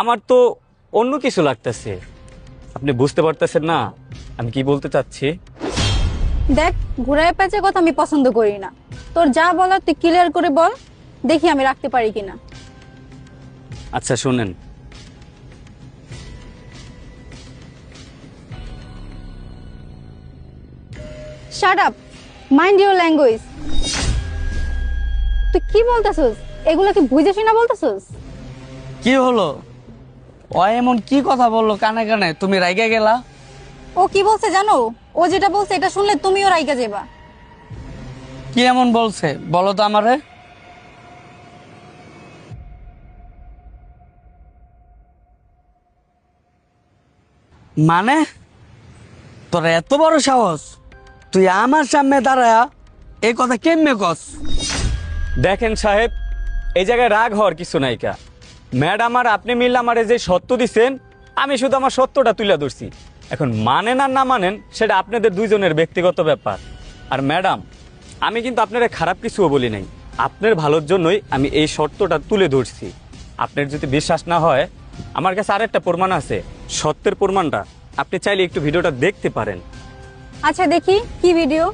আমার তো অন্য কিছু লাগতেছে। আপনি বুঝতে পারতেছেন না আমি কি বলতে চাচ্ছি? দেখ, ঘুরায় পেঁচে কথা আমি পছন্দ করি না। তোর যা বলার তুই ক্লিয়ার করে বল, দেখি আমি রাখতে পারি কিনা। আচ্ছা শুনেন, shut up, mind your language. তুই কি বলতেছস? এগুলা কি বুঝেছি না বলতেছস? কি হলো? ও এমন কি কথা বললো কানে কানে, তুমি রাইগা গেলা? ও কি বলছে জানো? ও যেটা বলছে এটা শুনলে তুমিও রাইগা যাবা। কি এমন বলছে বলো তো আমারে। মানে তোর এত বড় সাহস, তুই আমার সামনে দাঁড়ায়া এই কথা কেমনে কস? দেখেন সাহেব, এই জায়গায় রাগ হওয়ার কিছু নাইকা। ম্যাডাম আর আপনি মিললে আমার যে সত্য দিছেন, আমি শুধু আমার সত্যটা তুলে ধরছি। এখন মানেন আর না মানেন সেটা আপনাদের দুইজনের ব্যক্তিগত ব্যাপার। আর ম্যাডাম, আমি কিন্তু আপনারা খারাপ কিছুও বলি নাই, আপনার ভালোর জন্যই আমি এই সত্যটা তুলে ধরছি। আপনার যদি বিশ্বাস না হয়, আমার কাছে আরেকটা প্রমাণ আছে, সত্যের প্রমাণটা। আপনি চাইলে একটু ভিডিওটা দেখতে পারেন। আচ্ছা দেখি কি ভিডিও।